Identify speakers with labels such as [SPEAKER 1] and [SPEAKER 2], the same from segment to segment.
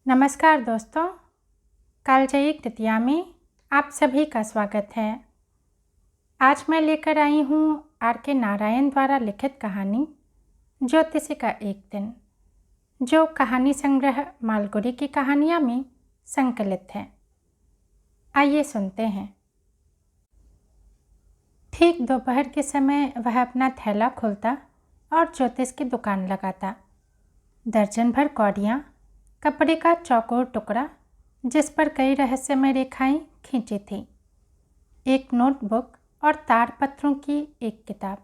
[SPEAKER 1] नमस्कार दोस्तों, कालजयी कृतिया में आप सभी का स्वागत है। आज मैं लेकर आई हूँ आर.के. नारायण द्वारा लिखित कहानी ज्योतिषी का एक दिन, जो कहानी संग्रह मालगुडी की कहानियाँ में संकलित है। आइए सुनते हैं। ठीक दोपहर के समय वह अपना थैला खोलता और ज्योतिष की दुकान लगाता। दर्जन भर कौड़ियाँ, कपड़े का चौकोर टुकड़ा जिस पर कई रहस्यमय रेखाएं खींची थी, एक नोटबुक और ताड़पत्रों की एक किताब।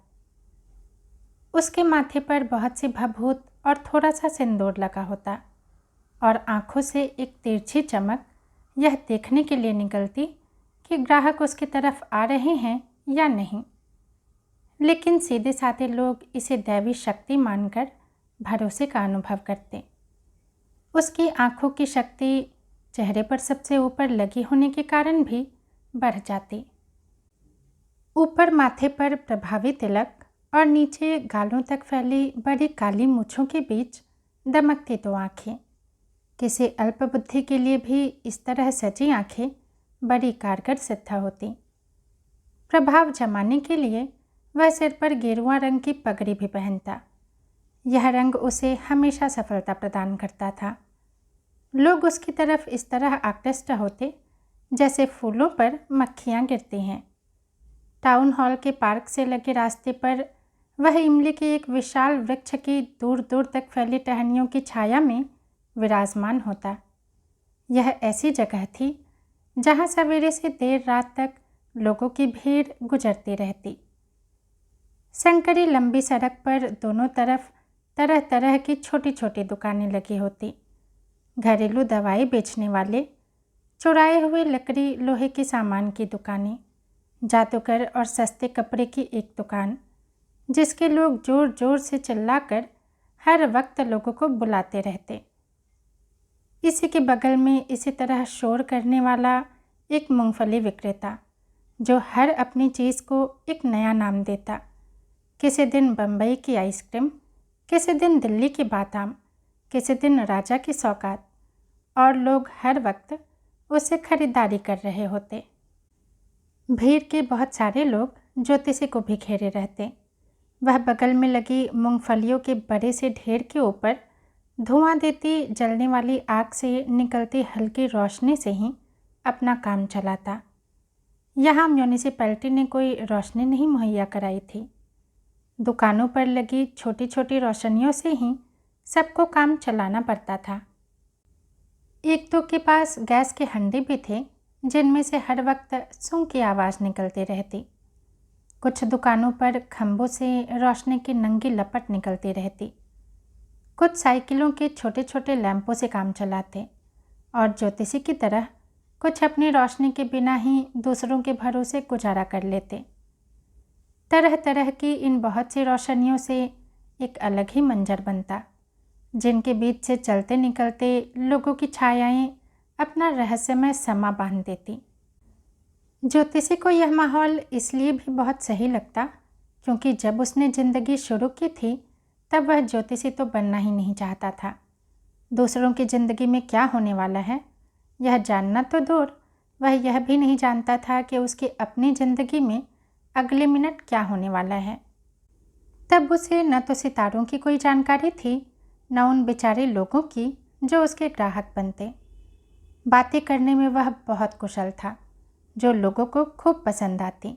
[SPEAKER 1] उसके माथे पर बहुत सी भभूत और थोड़ा सा सिंदूर लगा होता और आंखों से एक तिरछी चमक यह देखने के लिए निकलती कि ग्राहक उसकी तरफ आ रहे हैं या नहीं। लेकिन सीधे साधे लोग इसे दैवी शक्ति मानकर भरोसे का अनुभव करते। उसकी आंखों की शक्ति चेहरे पर सबसे ऊपर लगी होने के कारण भी बढ़ जाती। ऊपर माथे पर प्रभावी तिलक और नीचे गालों तक फैली बड़ी काली मूंछों के बीच दमकती दो आँखें। किसी अल्पबुद्धि के लिए भी इस तरह सजी आँखें बड़ी कारगर सिद्ध होती। प्रभाव जमाने के लिए वह सिर पर गेरुआ रंग की पगड़ी भी पहनता। यह रंग उसे हमेशा सफलता प्रदान करता था। लोग उसकी तरफ इस तरह आकृष्ट होते जैसे फूलों पर मक्खियाँ गिरती हैं। टाउन हॉल के पार्क से लगे रास्ते पर वह इमली के एक विशाल वृक्ष की दूर दूर तक फैली टहनियों की छाया में विराजमान होता। यह ऐसी जगह थी जहाँ सवेरे से देर रात तक लोगों की भीड़ गुजरती रहती। संकरी लंबी सड़क पर दोनों तरफ तरह तरह की छोटी छोटी दुकानें लगी होती। घरेलू दवाई बेचने वाले, चुराए हुए लकड़ी लोहे के सामान की दुकानें, जादूगर और सस्ते कपड़े की एक दुकान, जिसके लोग जोर जोर से चिल्लाकर हर वक्त लोगों को बुलाते रहते। इसी के बगल में इसी तरह शोर करने वाला एक मूंगफली विक्रेता, जो हर अपनी चीज़ को एक नया नाम देता। किसी दिन बम्बई की आइसक्रीम, किसी दिन दिल्ली की बादाम, किसी दिन राजा की सौगात, और लोग हर वक्त उससे खरीदारी कर रहे होते। भीड़ के बहुत सारे लोग ज्योतिषी को भी घेरे रहते। वह बगल में लगी मूंगफलियों के बड़े से ढेर के ऊपर धुआं देती जलने वाली आग से निकलती हल्की रोशनी से ही अपना काम चलाता। यहाँ म्यूनिसिपैलिटी ने कोई रोशनी नहीं मुहैया कराई थी। दुकानों पर लगी छोटी छोटी रोशनियों से ही सबको काम चलाना पड़ता था। एक दो के पास गैस के हंडे भी थे, जिनमें से हर वक्त सूं की आवाज़ निकलती रहती। कुछ दुकानों पर खंभों से रोशनी की नंगी लपट निकलती रहती। कुछ साइकिलों के छोटे छोटे लैंपों से काम चलाते और ज्योतिषी की तरह कुछ अपनी रोशनी के बिना ही दूसरों के भरोसे गुजारा कर लेते। तरह तरह की इन बहुत सी रोशनियों से एक अलग ही मंजर बनता, जिनके बीच से चलते निकलते लोगों की छायाएं अपना रहस्यमय समा बांध देती। ज्योतिषी को यह माहौल इसलिए भी बहुत सही लगता क्योंकि जब उसने ज़िंदगी शुरू की थी तब वह ज्योतिषी तो बनना ही नहीं चाहता था। दूसरों की ज़िंदगी में क्या होने वाला है यह जानना तो दूर, वह यह भी नहीं जानता था कि उसकी अपनी ज़िंदगी में अगले मिनट क्या होने वाला है। तब उसे न तो सितारों की कोई जानकारी थी, न उन बेचारे लोगों की जो उसके ग्राहक बनते। बातें करने में वह बहुत कुशल था, जो लोगों को खूब पसंद आती।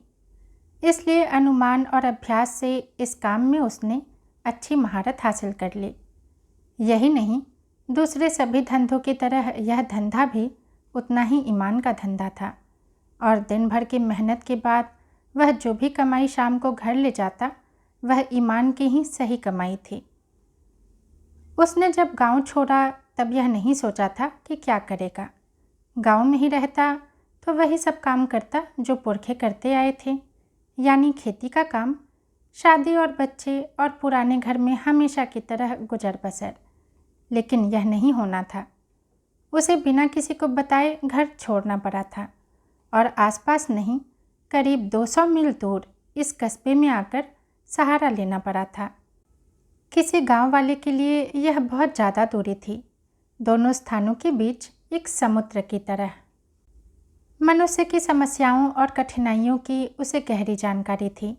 [SPEAKER 1] इसलिए अनुमान और अभ्यास से इस काम में उसने अच्छी महारत हासिल कर ली। यही नहीं, दूसरे सभी धंधों की तरह यह धंधा भी उतना ही ईमान का धंधा था और दिन भर की मेहनत के बाद वह जो भी कमाई शाम को घर ले जाता वह ईमान की ही सही कमाई थी। उसने जब गांव छोड़ा तब यह नहीं सोचा था कि क्या करेगा। गांव में ही रहता तो वही सब काम करता जो पुरखे करते आए थे, यानी खेती का काम, शादी और बच्चे और पुराने घर में हमेशा की तरह गुजर बसर। लेकिन यह नहीं होना था। उसे बिना किसी को बताए घर छोड़ना पड़ा था और आसपास नहीं, करीब 200 मील दूर इस कस्बे में आकर सहारा लेना पड़ा था। किसी गांव वाले के लिए यह बहुत ज़्यादा दूरी थी। दोनों स्थानों के बीच एक समुद्र की तरह। मनुष्य की समस्याओं और कठिनाइयों की उसे गहरी जानकारी थी।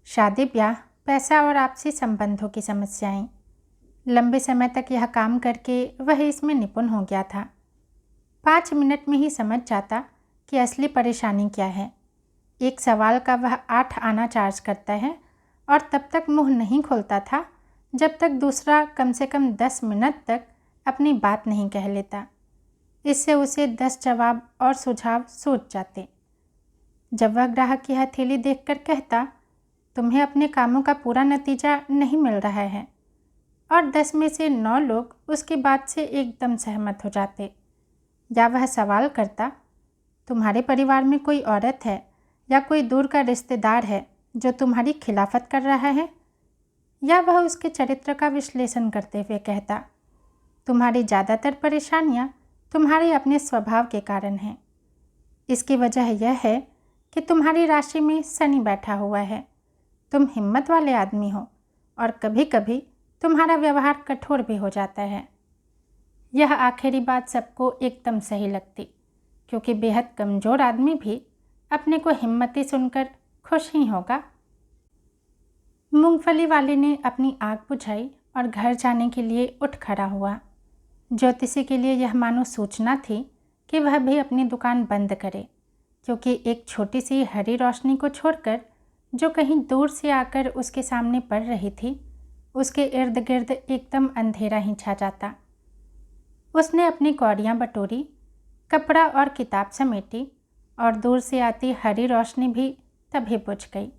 [SPEAKER 1] शादी ब्याह, पैसा और आपसी संबंधों की समस्याएं। लंबे समय तक यह काम करके वह इसमें निपुण हो गया था। 5 मिनट में ही समझ जाता कि असली परेशानी क्या है। एक सवाल का वह 8 आना चार्ज करता है और तब तक मुंह नहीं खोलता था जब तक दूसरा कम से कम 10 मिनट तक अपनी बात नहीं कह लेता। इससे उसे 10 जवाब और सुझाव सूझ जाते। जब वह ग्राहक की हथेली देखकर कहता, तुम्हें अपने कामों का पूरा नतीजा नहीं मिल रहा है, और 10 में से 9 लोग उसकी बात से एकदम सहमत हो जाते। या वह सवाल करता, तुम्हारे परिवार में कोई औरत है या कोई दूर का रिश्तेदार है जो तुम्हारी खिलाफत कर रहा है? या वह उसके चरित्र का विश्लेषण करते हुए कहता, तुम्हारी ज़्यादातर परेशानियां तुम्हारे अपने स्वभाव के कारण हैं। इसकी वजह यह है कि तुम्हारी राशि में शनि बैठा हुआ है। तुम हिम्मत वाले आदमी हो और कभी कभी तुम्हारा व्यवहार कठोर भी हो जाता है। यह आखिरी बात सबको एकदम सही लगती, क्योंकि बेहद कमज़ोर आदमी भी अपने को हिम्मती सुनकर खुश ही होगा। मूंगफली वाले ने अपनी आग बुझाई और घर जाने के लिए उठ खड़ा हुआ। ज्योतिषी के लिए यह मानो सूचना थी कि वह भी अपनी दुकान बंद करे, क्योंकि एक छोटी सी हरी रोशनी को छोड़कर जो कहीं दूर से आकर उसके सामने पड़ रही थी, उसके इर्द गिर्द एकदम अंधेरा ही छा जाता। उसने अपनी कौड़ियाँ बटोरी, कपड़ा और किताब समेटी और दूर से आती हरी रोशनी भी तभी बुझ गई।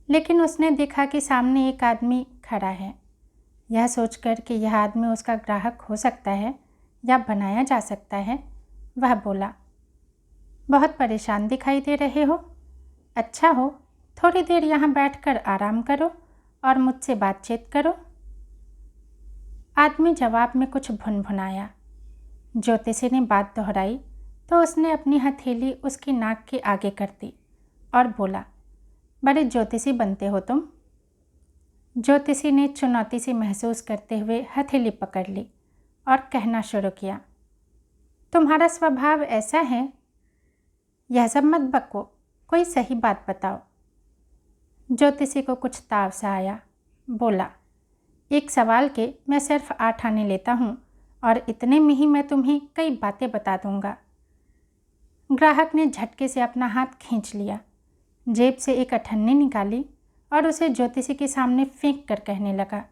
[SPEAKER 1] लेकिन उसने देखा कि सामने एक आदमी खड़ा है। यह सोचकर कि यह आदमी उसका ग्राहक हो सकता है या बनाया जा सकता है, वह बोला, बहुत परेशान दिखाई दे रहे हो। अच्छा हो, थोड़ी देर यहाँ बैठकर आराम करो और मुझसे बातचीत करो। आदमी जवाब में कुछ भुनभुनाया। ज्योतिषी ने बात दोहराई तो उसने अपनी हथेली उसकी नाक के आगे कर दी और बोला, बड़े ज्योतिषी बनते हो तुम। ज्योतिषी ने चुनौती से महसूस करते हुए हथेली पकड़ ली और कहना शुरू किया, तुम्हारा स्वभाव ऐसा है। यह सब मत बको, कोई सही बात बताओ। ज्योतिषी को कुछ ताव सा आया। बोला, एक सवाल के मैं सिर्फ 8 आने लेता हूँ और इतने में ही मैं तुम्हें कई बातें बता दूंगा। ग्राहक ने झटके से अपना हाथ खींच लिया, जेब से एक अठन्नी निकाली और उसे ज्योतिषी के सामने फेंक कर कहने लगा,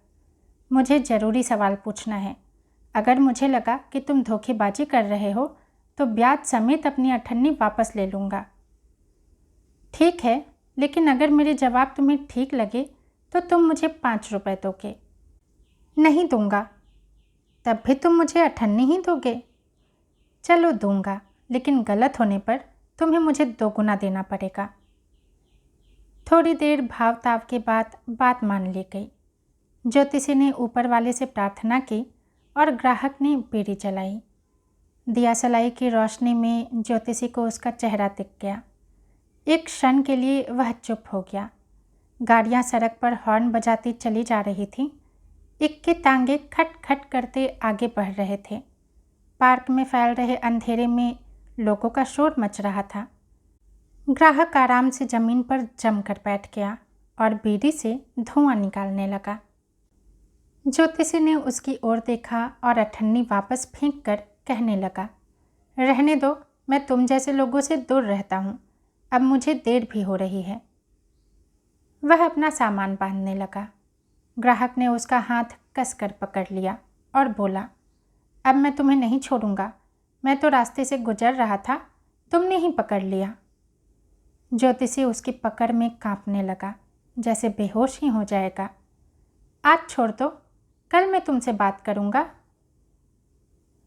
[SPEAKER 1] मुझे ज़रूरी सवाल पूछना है। अगर मुझे लगा कि तुम धोखेबाजी कर रहे हो तो ब्याज समेत अपनी अठन्नी वापस ले लूँगा। ठीक है, लेकिन अगर मेरे जवाब तुम्हें ठीक लगे तो तुम मुझे 5 रुपये दोगे। नहीं दूंगा। तब भी तुम मुझे अठन्नी ही दोगे? चलो दूंगा, लेकिन गलत होने पर तुम्हें मुझे 2 गुना देना पड़ेगा। थोड़ी देर भाव-ताव के बाद बात मान ली गई। ज्योतिषी ने ऊपर वाले से प्रार्थना की और ग्राहक ने बीड़ी जलाई। दिया सलाई की रोशनी में ज्योतिषी को उसका चेहरा दिख गया। एक क्षण के लिए वह चुप हो गया। गाड़ियां सड़क पर हॉर्न बजाती चली जा रही थीं। इक्के तांगे खट खट करते आगे बढ़ रहे थे। पार्क में फैल रहे अंधेरे में लोगों का शोर मच रहा था। ग्राहक आराम से ज़मीन पर जमकर बैठ गया और बीड़ी से धुआं निकालने लगा। ज्योतिषी ने उसकी ओर देखा और अठन्नी वापस फेंक कर कहने लगा, रहने दो, मैं तुम जैसे लोगों से दूर रहता हूँ। अब मुझे देर भी हो रही है। वह अपना सामान बांधने लगा। ग्राहक ने उसका हाथ कसकर पकड़ लिया और बोला, अब मैं तुम्हें नहीं छोड़ूंगा। मैं तो रास्ते से गुजर रहा था, तुमने ही पकड़ लिया। ज्योतिषी उसकी पकड़ में कांपने लगा, जैसे बेहोश ही हो जाएगा। आज छोड़ दो, कल मैं तुमसे बात करूंगा।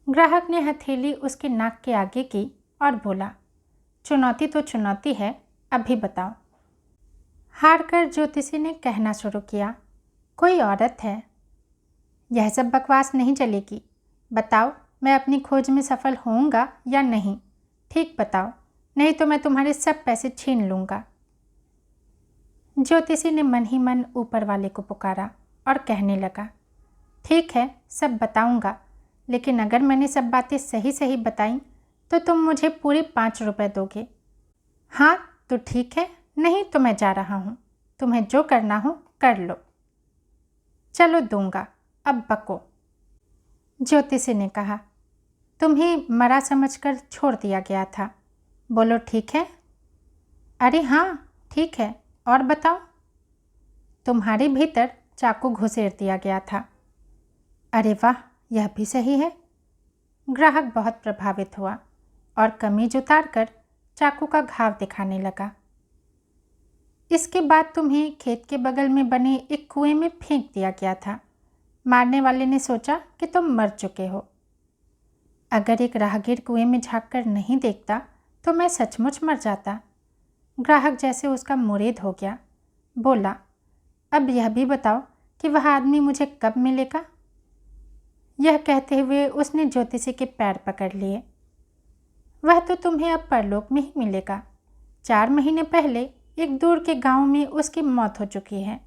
[SPEAKER 1] ग्राहक ने हथेली उसकी नाक के आगे की और बोला, चुनौती तो चुनौती है, अभी बताओ। हार कर ज्योतिषी ने कहना शुरू किया, कोई औरत है। यह सब बकवास नहीं चलेगी। बताओ, मैं अपनी खोज में सफल होऊंगा या नहीं? ठीक बताओ, नहीं तो मैं तुम्हारे सब पैसे छीन लूँगा। ज्योतिषी ने मन ही मन ऊपर वाले को पुकारा और कहने लगा, ठीक है, सब बताऊंगा, लेकिन अगर मैंने सब बातें सही सही बताई तो तुम मुझे पूरे 5 रुपए दोगे। हाँ तो ठीक है, नहीं तो मैं जा रहा हूँ। तुम्हें जो करना हो कर लो। चलो दूंगा, अब बको, ज्योतिषी ने कहा। तुम्हें मरा समझकर छोड़ दिया गया था। बोलो ठीक है। अरे हाँ ठीक है, और बताओ। तुम्हारे भीतर चाकू घुसेड़ दिया गया था। अरे वाह, यह भी सही है। ग्राहक बहुत प्रभावित हुआ और कमीज उतारकर चाकू का घाव दिखाने लगा। इसके बाद तुम्हें खेत के बगल में बने एक कुएं में फेंक दिया गया था। मारने वाले ने सोचा कि तुम मर चुके हो। अगर एक राहगीर कुएं में झांककर नहीं देखता तो मैं सचमुच मर जाता। ग्राहक जैसे उसका मुरीद हो गया। बोला, अब यह भी बताओ कि वह आदमी मुझे कब मिलेगा। यह कहते हुए उसने ज्योतिषी के पैर पकड़ लिए। वह तो तुम्हें अब परलोक में ही मिलेगा। 4 महीने पहले एक दूर के गांव में उसकी मौत हो चुकी है।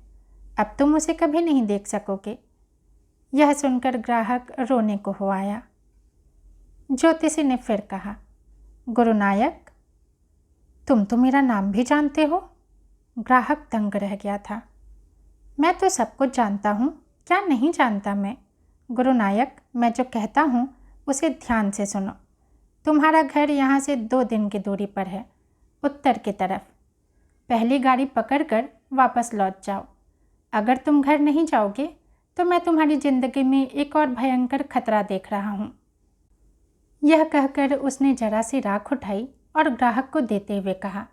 [SPEAKER 1] अब तुम उसे कभी नहीं देख सकोगे। यह सुनकर ग्राहक रोने को हो आया। ज्योतिषी ने फिर कहा, गुरुनायक, तुम तो मेरा नाम भी जानते हो। ग्राहक दंग रह गया था। मैं तो सब कुछ जानता हूँ, क्या नहीं जानता मैं। गुरुनायक, मैं जो कहता हूँ उसे ध्यान से सुनो। तुम्हारा घर यहाँ से 2 दिन की दूरी पर है, उत्तर की तरफ। पहली गाड़ी पकड़कर वापस लौट जाओ। अगर तुम घर नहीं जाओगे तो मैं तुम्हारी जिंदगी में एक और भयंकर खतरा देख रहा हूँ। यह कहकर उसने जरा सी राख उठाई और ग्राहक को देते हुए कहा,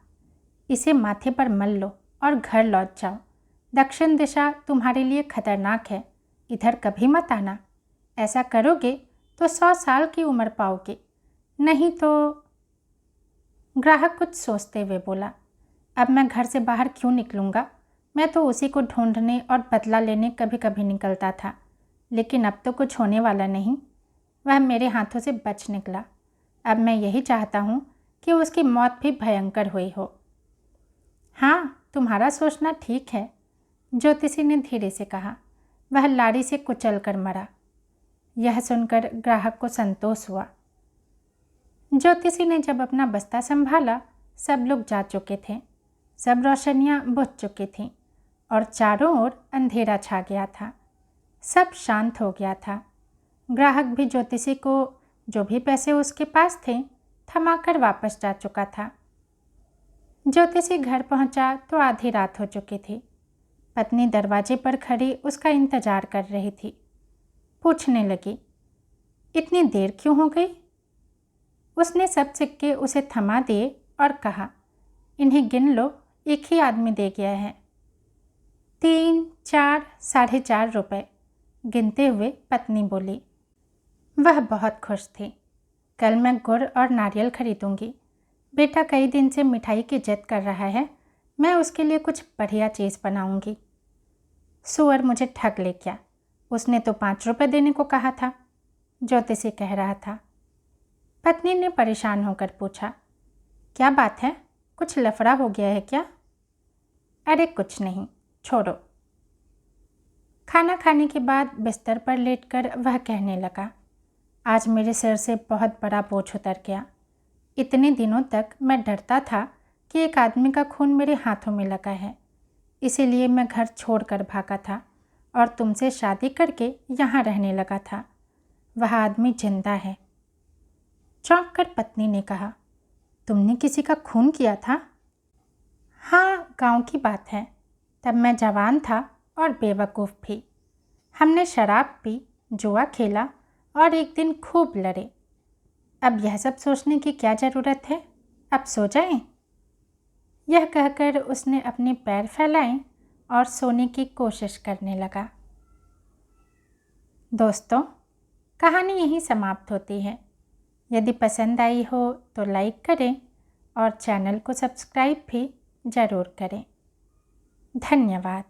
[SPEAKER 1] इसे माथे पर मल लो और घर लौट जाओ। दक्षिण दिशा तुम्हारे लिए खतरनाक है, इधर कभी मत आना। ऐसा करोगे तो 100 साल की उम्र पाओगे, नहीं तो। ग्राहक कुछ सोचते हुए बोला, अब मैं घर से बाहर क्यों निकलूँगा। मैं तो उसी को ढूंढने और बदला लेने कभी कभी निकलता था, लेकिन अब तो कुछ होने वाला नहीं। वह मेरे हाथों से बच निकला। अब मैं यही चाहता हूँ कि उसकी मौत भी भयंकर हुई हो। हाँ, तुम्हारा सोचना ठीक है, ज्योतिषी ने धीरे से कहा। वह लाड़ी से कुचल कर मरा। यह सुनकर ग्राहक को संतोष हुआ। ज्योतिषी ने जब अपना बस्ता संभाला, सब लोग जा चुके थे। सब रोशनियाँ बुझ चुकी थीं और चारों ओर अंधेरा छा गया था। सब शांत हो गया था। ग्राहक भी ज्योतिषी को जो भी पैसे उसके पास थे थमाकर वापस जा चुका था। ज्योतिषी घर पहुंचा तो आधी रात हो चुकी थी। पत्नी दरवाजे पर खड़ी उसका इंतजार कर रही थी। पूछने लगी, इतनी देर क्यों हो गई। उसने सब सिक्के उसे थमा दिए और कहा, इन्हें गिन लो, एक ही आदमी दे गया है। 3, 4, 4.5 रुपए। गिनते हुए पत्नी बोली। वह बहुत खुश थी। कल मैं गुड़ और नारियल खरीदूंगी। बेटा कई दिन से मिठाई की जिद कर रहा है, मैं उसके लिए कुछ बढ़िया चीज़ बनाऊंगी। सुअर मुझे ठग ले गया, उसने तो 5 रुपए देने को कहा था, ज्योतिषी कह रहा था। पत्नी ने परेशान होकर पूछा, क्या बात है, कुछ लफड़ा हो गया है क्या। अरे कुछ नहीं, छोड़ो। खाना खाने के बाद बिस्तर पर लेटकर वह कहने लगा, आज मेरे सिर से बहुत बड़ा बोझ उतर गया। इतने दिनों तक मैं डरता था कि एक आदमी का खून मेरे हाथों में लगा है, इसीलिए मैं घर छोड़कर भागा था और तुमसे शादी करके यहाँ रहने लगा था। वह आदमी जिंदा है। चौंक कर पत्नी ने कहा, तुमने किसी का खून किया था। हाँ, गांव की बात है। तब मैं जवान था और बेवकूफ़ भी। हमने शराब पी, जुआ खेला और एक दिन खूब लड़े। अब यह सब सोचने की क्या ज़रूरत है, अब सो जाएं। यह कहकर उसने अपने पैर फैलाए और सोने की कोशिश करने लगा। दोस्तों, कहानी यहीं समाप्त होती है। यदि पसंद आई हो तो लाइक करें और चैनल को सब्सक्राइब भी ज़रूर करें। धन्यवाद।